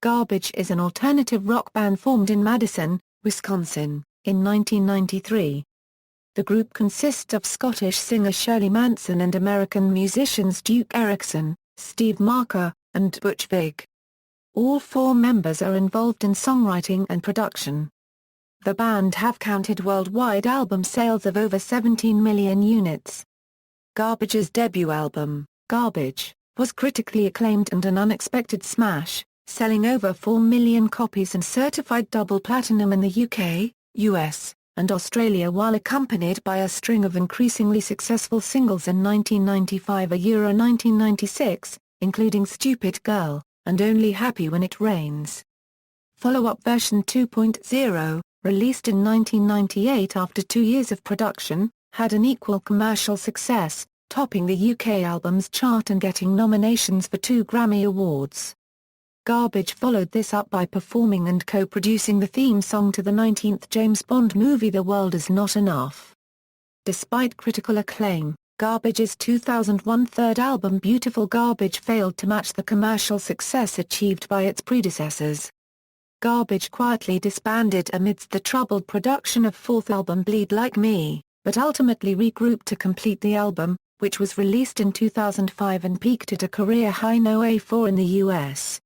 Garbage is an alternative rock band formed in Madison, Wisconsin, in 1993. The group consists of Scottish singer Shirley Manson and American musicians Duke Erikson, Steve Marker, and Butch Vig. All four members are involved in songwriting and production. The band have counted worldwide album sales of over 17 million units. Garbage's debut album, Garbage, was critically acclaimed and an unexpected smash, selling over 4 million copies and certified double platinum in the UK, US, and Australia, while accompanied by a string of increasingly successful singles in 1995 and 1996, including Stupid Girl, and Only Happy When It Rains. Follow-up version 2.0, released in 1998 after 2 years of production, had an equal commercial success, topping the UK albums chart and getting nominations for 2 Grammy Awards. Garbage followed this up by performing and co-producing the theme song to the 19th James Bond movie The World Is Not Enough. Despite critical acclaim, Garbage's 2001 third album Beautiful Garbage failed to match the commercial success achieved by its predecessors. Garbage quietly disbanded amidst the troubled production of fourth album Bleed Like Me, but ultimately regrouped to complete the album, which was released in 2005 and peaked at a career high No. 4 in the US.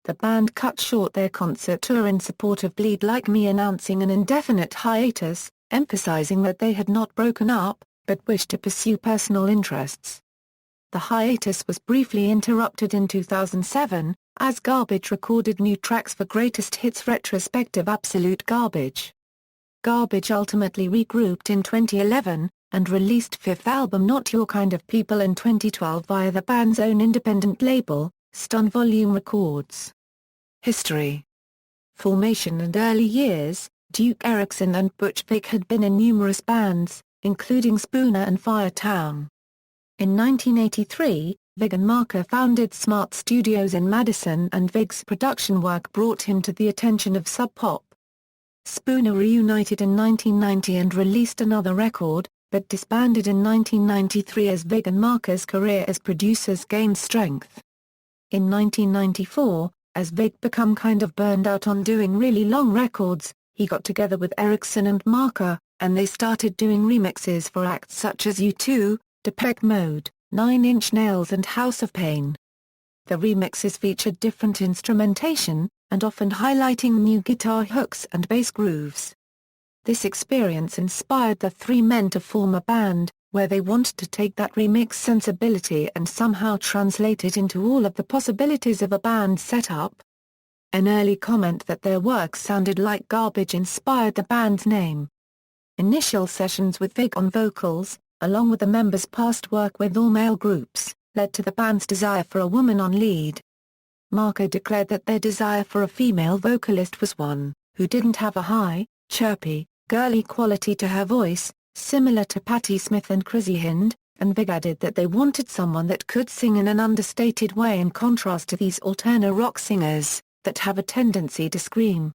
The band cut short their concert tour in support of Bleed Like Me, announcing an indefinite hiatus, emphasizing that they had not broken up, but wished to pursue personal interests. The hiatus was briefly interrupted in 2007, as Garbage recorded new tracks for Greatest Hits retrospective Absolute Garbage. Garbage ultimately regrouped in 2011, and released fifth album Not Your Kind of People in 2012 via the band's own independent label, Stun Volume Records. History. Formation and early years. Duke Erikson and Butch Vig had been in numerous bands, including Spooner and Firetown. In 1983, Vig and Marker founded Smart Studios in Madison, and Vig's production work brought him to the attention of Sub Pop. Spooner reunited in 1990 and released another record, but disbanded in 1993 as Vig and Marker's career as producers gained strength. In 1994, as Vig became kind of burned out on doing really long records, he got together with Erikson and Marker, and they started doing remixes for acts such as U2, Depeche Mode, 9 Inch Nails and House of Pain. The remixes featured different instrumentation, and often highlighting new guitar hooks and bass grooves. This experience inspired the three men to form a band, where they wanted to take that remix sensibility and somehow translate it into all of the possibilities of a band setup. An early comment that their work sounded like Garbage inspired the band's name. Initial sessions with Vig on vocals, along with the members' past work with all-male groups, led to the band's desire for a woman on lead. Marker declared that their desire for a female vocalist was one who didn't have a high, chirpy, girly quality to her voice, similar to Patti Smith and Chrissy Hind, and Vig added that they wanted someone that could sing in an understated way, in contrast to these alternative rock singers that have a tendency to scream.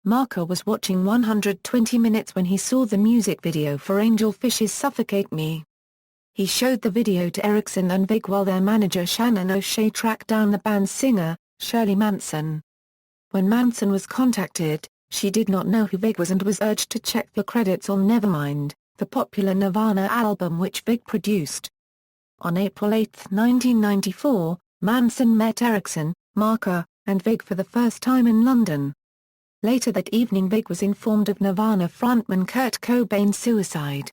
Marker was watching 120 Minutes when he saw the music video for Angel Fish's Suffocate Me. He showed the video to Erikson and Vig while their manager Shannon O'Shea tracked down the band's singer, Shirley Manson. When Manson was contacted, she did not know who Vig was and was urged to check the credits on Nevermind, the popular Nirvana album which Vig produced. On April 8, 1994, Manson met Erikson, Marker, and Vig for the first time in London. Later that evening, Vig was informed of Nirvana frontman Kurt Cobain's suicide.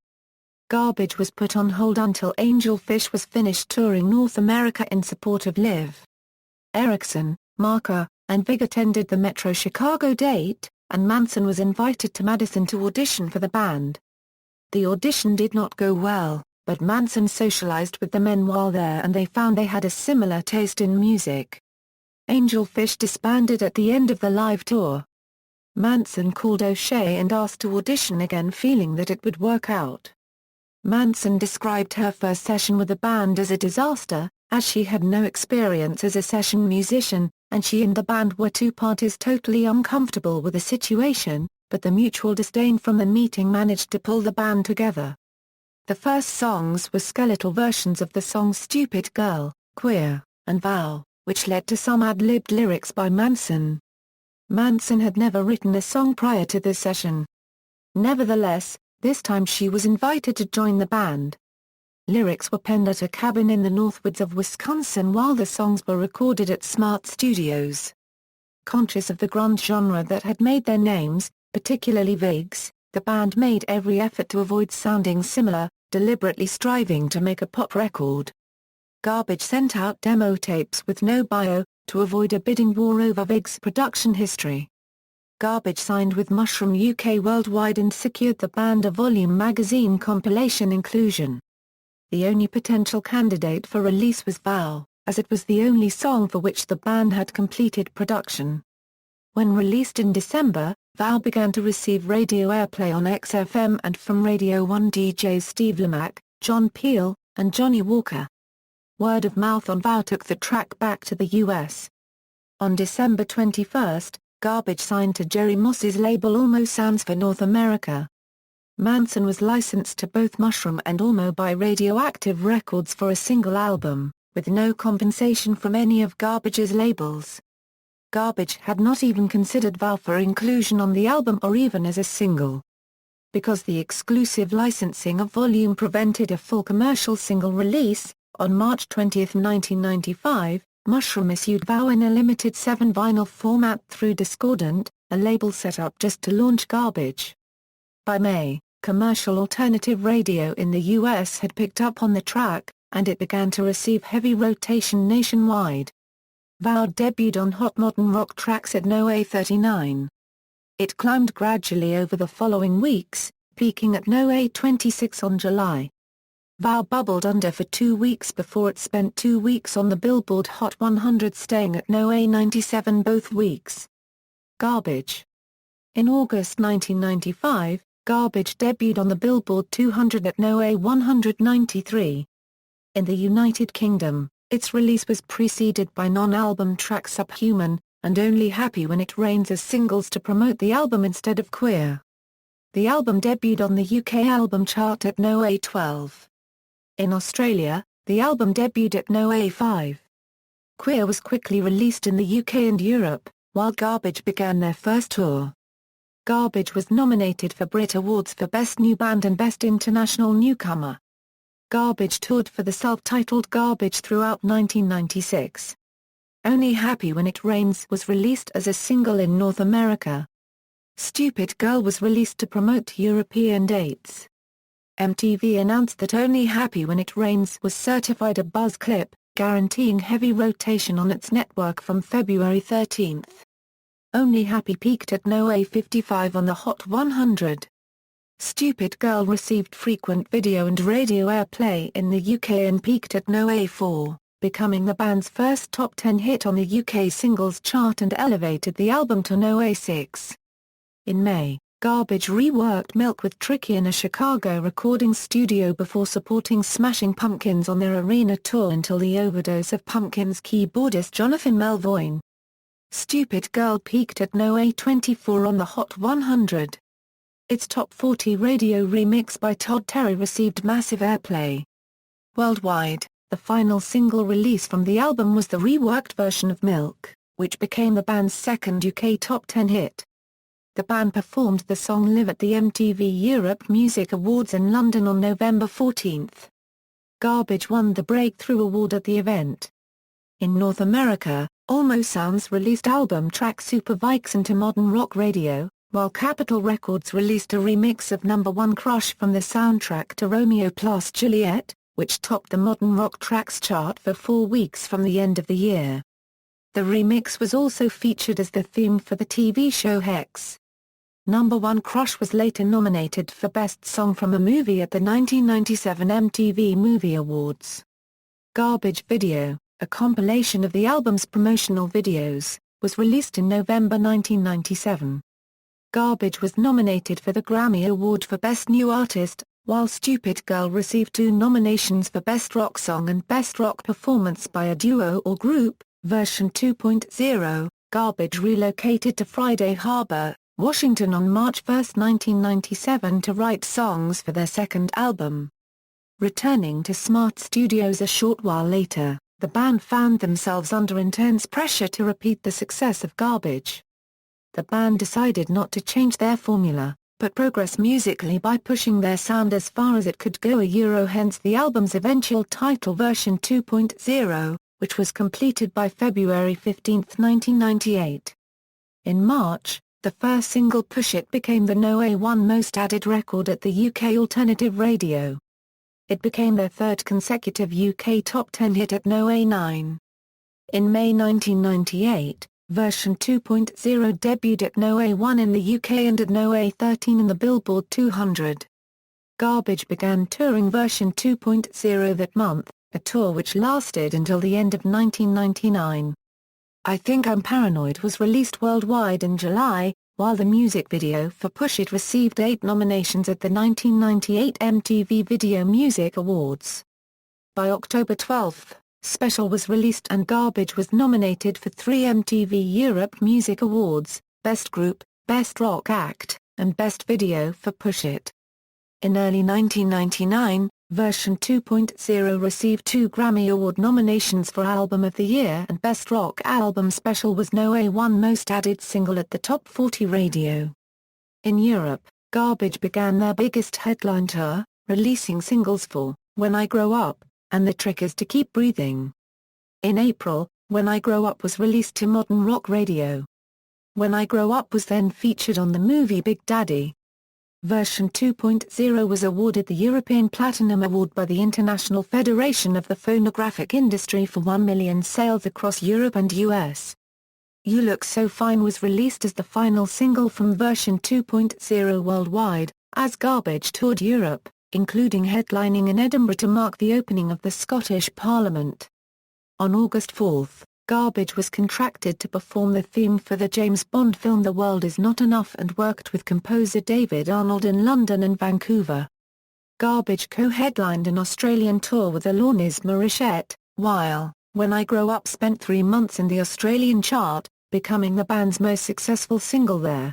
Garbage was put on hold until Angel Fish was finished touring North America in support of Live. Erikson, Marker, and Vig attended the Metro Chicago date, and Manson was invited to Madison to audition for the band. The audition did not go well, but Manson socialized with the men while there and they found they had a similar taste in music. Angel Fish disbanded at the end of the live tour. Manson called O'Shea and asked to audition again, feeling that it would work out. Manson described her first session with the band as a disaster, as she had no experience as a session musician, and she and the band were two parties totally uncomfortable with the situation, but the mutual disdain from the meeting managed to pull the band together. The first songs were skeletal versions of the songs Stupid Girl, Queer, and Vow, which led to some ad-libbed lyrics by Manson. Manson had never written a song prior to this session. Nevertheless, this time she was invited to join the band. Lyrics were penned at a cabin in the northwoods of Wisconsin while the songs were recorded at Smart Studios. Conscious of the grunge genre that had made their names, particularly Vig's, the band made every effort to avoid sounding similar, deliberately striving to make a pop record. Garbage sent out demo tapes with no bio, to avoid a bidding war over Vig's production history. Garbage signed with Mushroom UK Worldwide and secured the band a Volume magazine compilation inclusion. The only potential candidate for release was Vow, as it was the only song for which the band had completed production. When released in December, Vow began to receive radio airplay on XFM and from Radio 1 DJs Steve Lamacq, John Peel, and Johnny Walker. Word of mouth on Vow took the track back to the US. On December 21, Garbage signed to Jerry Moss's label Almost Sounds for North America. Manson was licensed to both Mushroom and Almo by Radioactive Records for a single album, with no compensation from any of Garbage's labels. Garbage had not even considered Vow for inclusion on the album or even as a single. Because the exclusive licensing of Volume prevented a full commercial single release, on March 20, 1995, Mushroom issued Vow in a limited 7-vinyl format through Discordant, a label set up just to launch Garbage. By May, commercial alternative radio in the US had picked up on the track, and it began to receive heavy rotation nationwide. Vow debuted on Hot Modern Rock tracks at NOA 39. It climbed gradually over the following weeks, peaking at NOA 26 on July. Vow bubbled under for 2 weeks before it spent 2 weeks on the Billboard Hot 100, staying at NOA 97 both weeks. Garbage. In August 1995, Garbage debuted on the Billboard 200 at NOA 193. In the United Kingdom, its release was preceded by non-album track Subhuman, and Only Happy When It Rains as singles to promote the album instead of Queer. The album debuted on the UK album chart at NOA 12. In Australia, the album debuted at NOA 5. Queer was quickly released in the UK and Europe, while Garbage began their first tour. Garbage was nominated for Brit Awards for Best New Band and Best International Newcomer. Garbage toured for the self-titled Garbage throughout 1996. Only Happy When It Rains was released as a single in North America. Stupid Girl was released to promote European dates. MTV announced that Only Happy When It Rains was certified a buzz clip, guaranteeing heavy rotation on its network from February 13. Only Happy peaked at NOA 55 on the Hot 100. Stupid Girl received frequent video and radio airplay in the UK and peaked at NOA 4, becoming the band's first top 10 hit on the UK singles chart and elevated the album to NOA 6. In May, Garbage reworked Milk with Tricky in a Chicago recording studio before supporting Smashing Pumpkins on their arena tour until the overdose of Pumpkins keyboardist Jonathan Melvoin. Stupid Girl peaked at NOA 24 on the Hot 100. Its Top 40 radio remix by Todd Terry received massive airplay. Worldwide, the final single release from the album was the reworked version of Milk, which became the band's second UK Top 10 hit. The band performed the song live at the MTV Europe Music Awards in London on November 14. Garbage won the Breakthrough Award at the event. In North America, Almost Sounds released album track Super Vixen to Modern Rock Radio, while Capitol Records released a remix of Number 1 Crush from the soundtrack to Romeo plus Juliet, which topped the Modern Rock Tracks chart for 4 weeks from the end of the year. The remix was also featured as the theme for the TV show Hex. Number 1 Crush was later nominated for Best Song from a Movie at the 1997 MTV Movie Awards. Garbage Video, a compilation of the album's promotional videos, was released in November 1997. Garbage was nominated for the Grammy Award for Best New Artist, while Stupid Girl received 2 nominations for Best Rock Song and Best Rock Performance by a Duo or Group. Version 2.0, Garbage relocated to Friday Harbor, Washington on March 1, 1997 to write songs for their second album. Returning to Smart Studios a short while later, the band found themselves under intense pressure to repeat the success of Garbage. The band decided not to change their formula, but progress musically by pushing their sound as far as it could go. Hence the album's eventual title version 2.0, which was completed by February 15, 1998. In March, the first single Push It became the No. 1 most added record at the UK Alternative Radio. It became their third consecutive UK Top 10 hit at No. 9. In May 1998, version 2.0 debuted at No. 1 in the UK and at No. 13 in the Billboard 200. Garbage began touring version 2.0 that month, a tour which lasted until the end of 1999. I Think I'm Paranoid was released worldwide in July, while the music video for Push It received 8 nominations at the 1998 MTV Video Music Awards. By October 12, Special was released and Garbage was nominated for 3 MTV Europe Music Awards, Best Group, Best Rock Act, and Best Video for Push It. In early 1999, version 2.0 received 2 Grammy Award nominations for Album of the Year and Best Rock Album. Special was No. 1 most added single at the Top 40 radio. In Europe, Garbage began their biggest headline tour, releasing singles for When I Grow Up and The Trick Is to Keep Breathing. In April, When I Grow Up was released to modern rock radio. When I Grow Up was then featured on the movie Big Daddy. Version 2.0 was awarded the European Platinum Award by the International Federation of the Phonographic Industry for 1 million sales across Europe and US. You Look So Fine was released as the final single from version 2.0 worldwide, as Garbage toured Europe, including headlining in Edinburgh to mark the opening of the Scottish Parliament. On August 4, Garbage was contracted to perform the theme for the James Bond film The World Is Not Enough and worked with composer David Arnold in London and Vancouver. Garbage co-headlined an Australian tour with Alanis Morissette, while When I Grow Up spent 3 months in the Australian chart, becoming the band's most successful single there.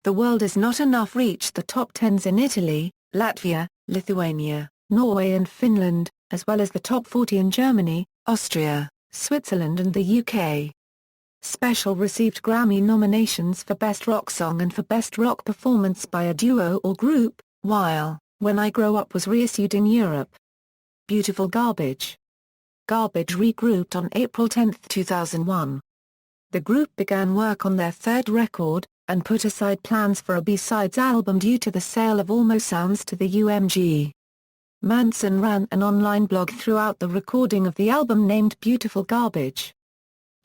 The World Is Not Enough reached the top 10s in Italy, Latvia, Lithuania, Norway and Finland, as well as the top 40 in Germany, Austria, Switzerland and the UK. Special received Grammy nominations for Best Rock Song and for Best Rock Performance by a Duo or Group, while When I Grow Up was reissued in Europe. Beautiful Garbage. Garbage regrouped on April 10, 2001. The group began work on their third record, and put aside plans for a B-sides album due to the sale of Almost Sounds to the UMG. Manson ran an online blog throughout the recording of the album named Beautiful Garbage.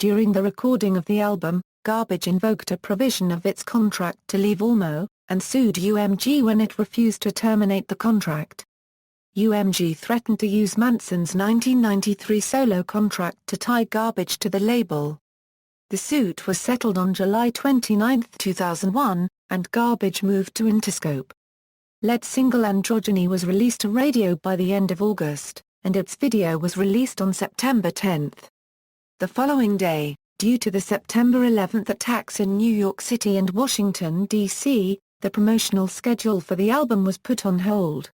During the recording of the album, Garbage invoked a provision of its contract to leave Almo, and sued UMG when it refused to terminate the contract. UMG threatened to use Manson's 1993 solo contract to tie Garbage to the label. The suit was settled on July 29, 2001, and Garbage moved to Interscope. Lead single Androgyny was released to radio by the end of August, and its video was released on September 10. The following day, due to the September 11 attacks in New York City and Washington, D.C., the promotional schedule for the album was put on hold.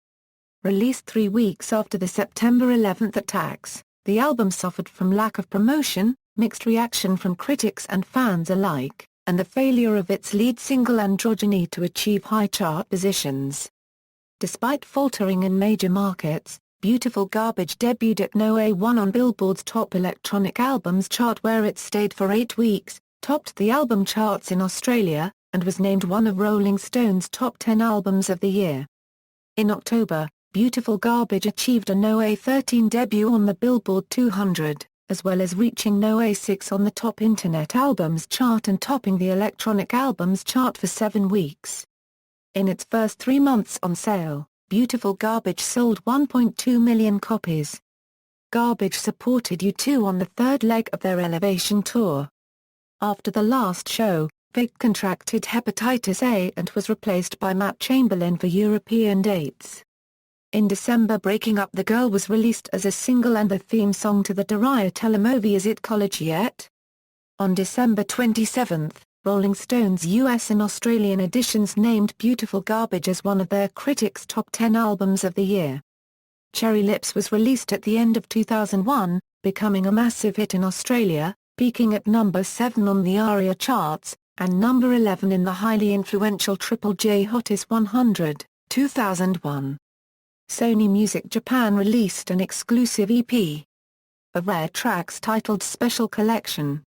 Released 3 weeks after the September 11 attacks, the album suffered from lack of promotion, mixed reaction from critics and fans alike, and the failure of its lead single Androgyny to achieve high chart positions. Despite faltering in major markets, Beautiful Garbage debuted at No. 1 on Billboard's Top Electronic Albums chart where it stayed for 8 weeks, topped the album charts in Australia, and was named one of Rolling Stone's top 10 albums of the year. In October, Beautiful Garbage achieved a No. 13 debut on the Billboard 200, as well as reaching No. 6 on the Top Internet Albums chart and topping the Electronic Albums chart for 7 weeks. In its first 3 months on sale, Beautiful Garbage sold 1.2 million copies. Garbage supported U2 on the third leg of their Elevation tour. After the last show, Vig contracted hepatitis A and was replaced by Matt Chamberlain for European dates. In December, Breaking Up the Girl was released as a single and the theme song to the Daria telemovie Is It College Yet? On December 27, Rolling Stone's US and Australian editions named Beautiful Garbage as one of their critics' top 10 albums of the year. Cherry Lips was released at the end of 2001, becoming a massive hit in Australia, peaking at number 7 on the ARIA charts, and number 11 in the highly influential Triple J Hottest 100, 2001. Sony Music Japan released an exclusive EP of rare tracks titled Special Collection.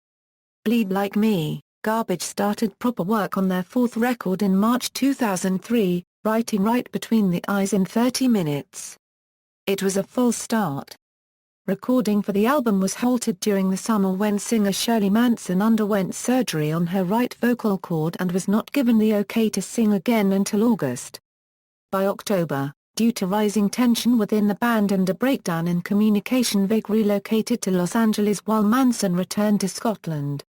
Bleed Like Me, Garbage started proper work on their fourth record in March 2003, writing Right Between the Eyes in 30 minutes. It was a full start. Recording for the album was halted during the summer when singer Shirley Manson underwent surgery on her right vocal cord and was not given the okay to sing again until August. By October, due to rising tension within the band and a breakdown in communication, Vig relocated to Los Angeles while Manson returned to Scotland.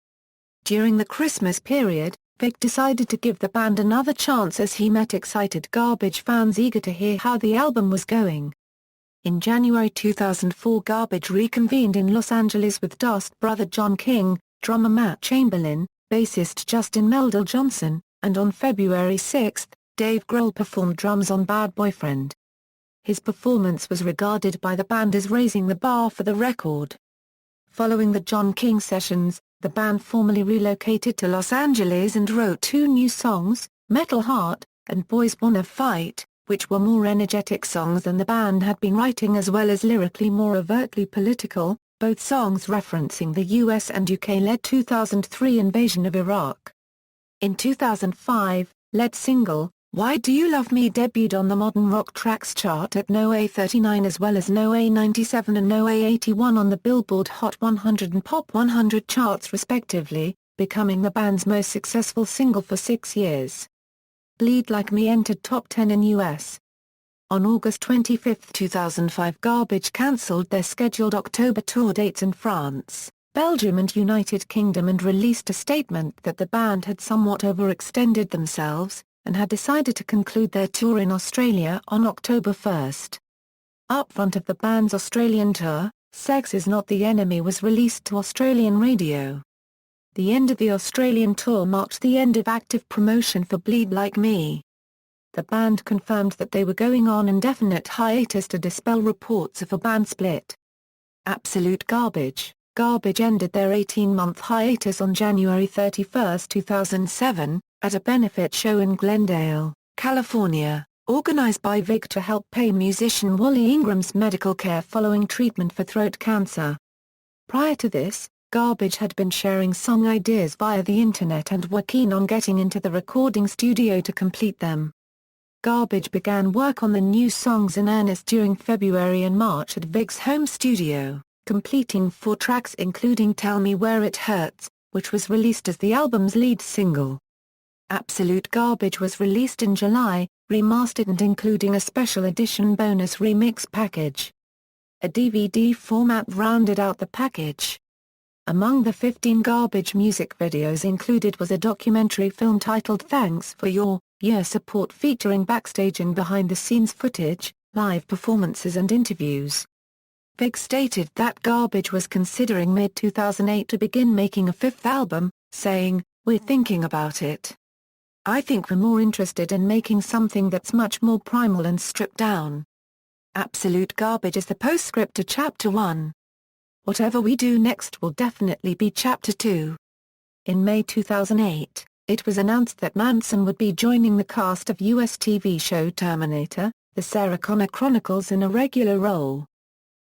During the Christmas period, Vig decided to give the band another chance as he met excited Garbage fans eager to hear how the album was going. In January 2004, Garbage reconvened in Los Angeles with Dust brother John King, drummer Matt Chamberlain, bassist Justin Meldal Johnson, and on February 6, Dave Grohl performed drums on Bad Boyfriend. His performance was regarded by the band as raising the bar for the record. Following the John King sessions, the band formally relocated to Los Angeles and wrote 2 new songs, Metal Heart, and Boys Wanna Fight, which were more energetic songs than the band had been writing as well as lyrically more overtly political, both songs referencing the US and UK-led 2003 invasion of Iraq. In 2005, lead single, Why Do You Love Me debuted on the Modern Rock Tracks chart at No. 39 as well as No. 97 and No. 81 on the Billboard Hot 100 and Pop 100 charts respectively, becoming the band's most successful single for 6 years. Bleed Like Me entered top 10 in US. On August 25, 2005, Garbage cancelled their scheduled October tour dates in France, Belgium and United Kingdom and released a statement that the band had somewhat overextended themselves, and had decided to conclude their tour in Australia on October 1. Up front of the band's Australian tour, Sex Is Not the Enemy was released to Australian radio. The end of the Australian tour marked the end of active promotion for Bleed Like Me. The band confirmed that they were going on indefinite hiatus to dispel reports of a band split. Absolute Garbage. Garbage ended their 18-month hiatus on January 31, 2007, at a benefit show in Glendale, California, organized by Vig to help pay musician Wally Ingram's medical care following treatment for throat cancer. Prior to this, Garbage had been sharing song ideas via the internet and were keen on getting into the recording studio to complete them. Garbage began work on the new songs in earnest during February and March at Vig's home studio, completing 4 tracks including Tell Me Where It Hurts, which was released as the album's lead single. Absolute Garbage was released in July, remastered and including a special edition bonus remix package. A DVD format rounded out the package. Among the 15 Garbage music videos included was a documentary film titled Thanks for Your Year Support featuring backstage and behind-the-scenes footage, live performances and interviews. Vig stated that Garbage was considering mid-2008 to begin making a 5th album, saying, "We're thinking about it. I think we're more interested in making something that's much more primal and stripped down." Absolute Garbage is the postscript to Chapter 1. Whatever we do next will definitely be Chapter 2. In May 2008, it was announced that Manson would be joining the cast of US TV show Terminator, The Sarah Connor Chronicles in a regular role.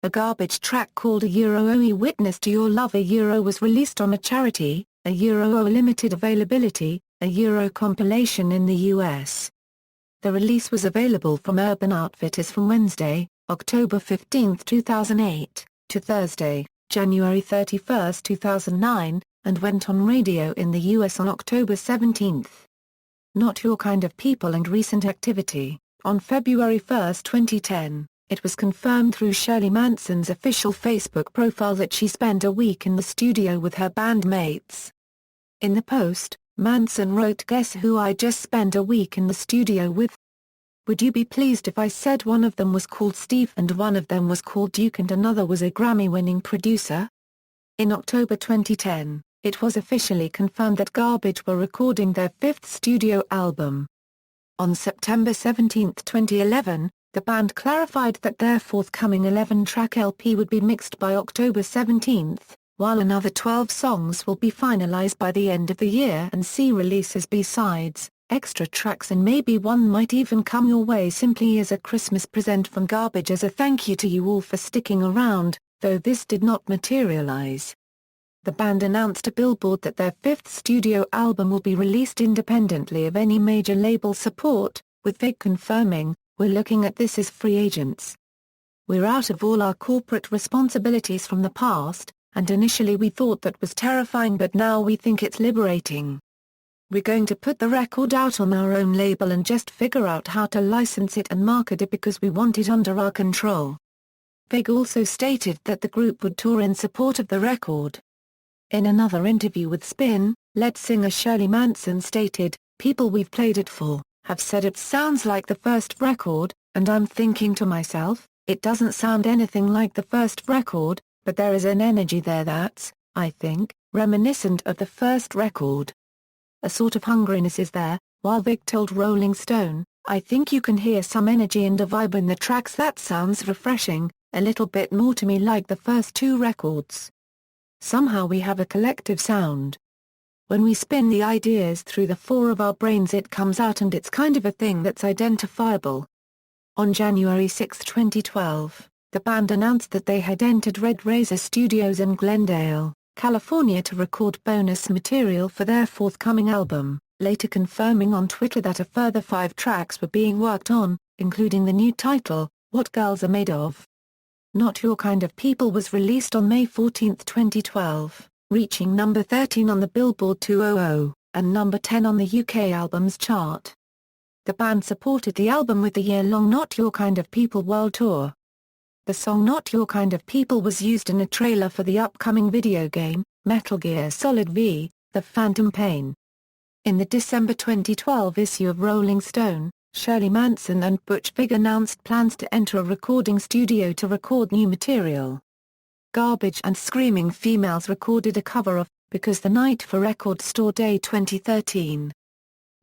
A Garbage track called "OE Witness to Your Love" was released on a charity, a limited availability, a compilation in the US. The release was available from Urban Outfitters from Wednesday, October 15, 2008, to Thursday, January 31, 2009, and went on radio in the US on October 17. Not Your Kind of People and Recent Activity. On February 1, 2010, it was confirmed through Shirley Manson's official Facebook profile that she spent a week in the studio with her bandmates. In the post, Manson wrote, "Guess who I just spent a week in the studio with? Would you be pleased if I said one of them was called Steve and one of them was called Duke and another was a Grammy-winning producer?" In October 2010, it was officially confirmed that Garbage were recording their 5th studio album. On September 17, 2011, The band clarified that their forthcoming 11-track LP would be mixed by October 17th, while another 12 songs will be finalized by the end of the year and see release as B-sides, extra tracks, and maybe one might even come your way simply as a Christmas present from Garbage as a thank you to you all for sticking around, though this did not materialize. The band announced to Billboard that their 5th studio album will be released independently of any major label support, with Vig confirming, "We're looking at this as free agents. We're out of all our corporate responsibilities from the past, and initially we thought that was terrifying, but now we think it's liberating. We're going to put the record out on our own label and just figure out how to license it and market it because we want it under our control." Vig also stated that the group would tour in support of the record. In another interview with Spin, lead singer Shirley Manson stated, "People we've played it for have said it sounds like the first record, and I'm thinking to myself, it doesn't sound anything like the first record, but there is an energy there that's, I think, reminiscent of the first record. A sort of hungriness is there," while Vig told Rolling Stone, "I think you can hear some energy and a vibe in the tracks that sounds refreshing, a little bit more to me like the first 2 records. Somehow we have a collective sound. When we spin the ideas through the 4 of our brains it comes out and it's kind of a thing that's identifiable." On January 6, 2012, the band announced that they had entered Red Razor Studios in Glendale, California to record bonus material for their forthcoming album, later confirming on Twitter that a further 5 tracks were being worked on, including the new title, What Girls Are Made Of. Not Your Kind of People was released on May 14, 2012, reaching number 13 on the Billboard 200, and number 10 on the UK Albums Chart. The band supported the album with the year-long Not Your Kind of People World Tour. The song Not Your Kind of People was used in a trailer for the upcoming video game, Metal Gear Solid V, The Phantom Pain. In the December 2012 issue of Rolling Stone, Shirley Manson and Butch Vig announced plans to enter a recording studio to record new material. Garbage and Screaming Females recorded a cover of Because the Night for Record Store Day 2013.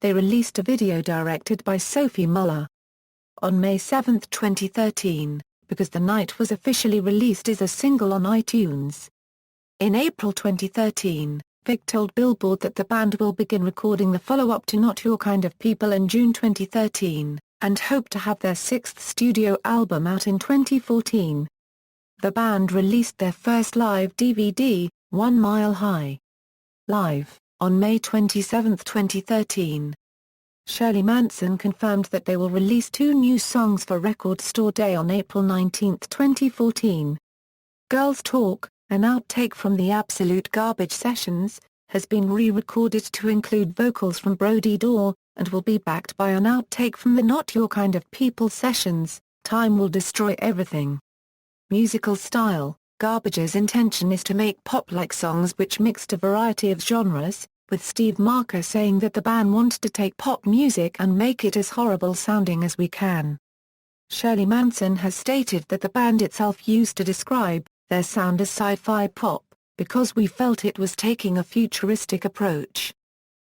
They released a video directed by Sophie Muller. On May 7, 2013, Because the Night was officially released as a single on iTunes. In April 2013, Vig told Billboard that the band will begin recording the follow-up to Not Your Kind of People in June 2013, and hope to have their 6th studio album out in 2014. The band released their first live DVD, 1 Mile High Live, on May 27, 2013. Shirley Manson confirmed that they will release 2 new songs for Record Store Day on April 19, 2014. Girls Talk, an outtake from the Absolute Garbage sessions, has been re-recorded to include vocals from Brody Daw, and will be backed by an outtake from the Not Your Kind of People sessions, Time Will Destroy Everything. Musical style, Garbage's intention is to make pop-like songs which mixed a variety of genres, with Steve Marker saying that the band wanted to take pop music and make it as horrible sounding as we can. Shirley Manson has stated that the band itself used to describe their sound as sci-fi pop, because we felt it was taking a futuristic approach.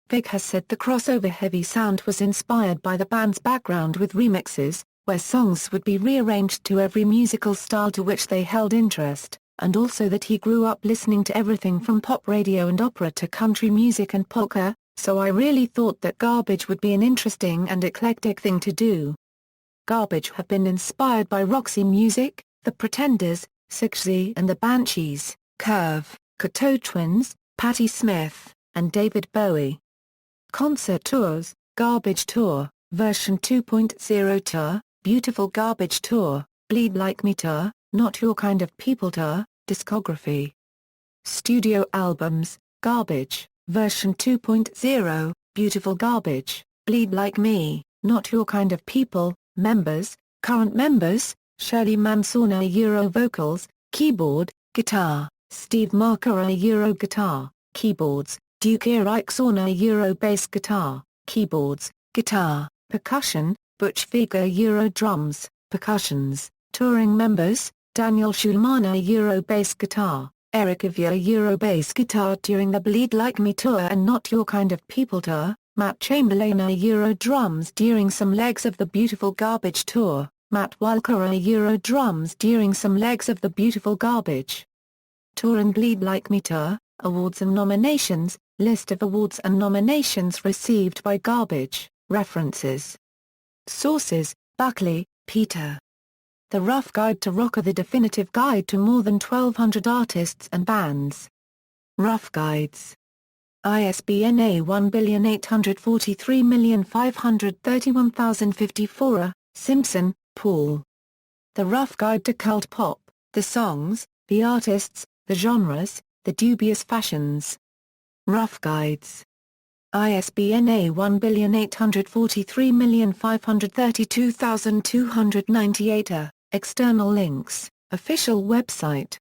Vig has said the crossover heavy sound was inspired by the band's background with remixes, where songs would be rearranged to every musical style to which they held interest, and also that he grew up listening to everything from pop radio and opera to country music and polka, so I really thought that Garbage would be an interesting and eclectic thing to do. Garbage have been inspired by Roxy Music, The Pretenders, Siouxsie and the Banshees, Curve, Coteau Twins, Patti Smith, and David Bowie. Concert tours, Garbage Tour, Version 2.0 Tour, Beautiful Garbage Tour, Bleed Like Me Tour, Not Your Kind of People Tour, Discography. Studio albums, Garbage, Version 2.0, Beautiful Garbage, Bleed Like Me, Not Your Kind of People, Members, Current Members, Shirley Manson Euro vocals, keyboard, guitar, Steve Marker Euro guitar, keyboards, Duke Erikson Euro bass guitar, keyboards, guitar, percussion, Butch Vig Euro drums, percussions, touring members, Daniel Schulman Euro bass guitar, Eric Avia Euro bass guitar during the Bleed Like Me tour and Not Your Kind of People tour, Matt Chamberlain Euro drums during some legs of the Beautiful Garbage tour, Matt Walker Euro drums during some legs of The Beautiful Garbage. Tour and Bleed Like Me Tour, Awards and Nominations, List of awards and nominations received by Garbage, references. Sources, Buckley, Peter. The Rough Guide to Rock: The Definitive Guide to More Than 1,200 Artists and Bands. Rough Guides. ISBN A1,843,531,054. Simpson, Paul. The Rough Guide to Cult Pop, The Songs, the Artists, the Genres, the Dubious Fashions. Rough Guides. ISBN A1,843,532,298. External links, official website.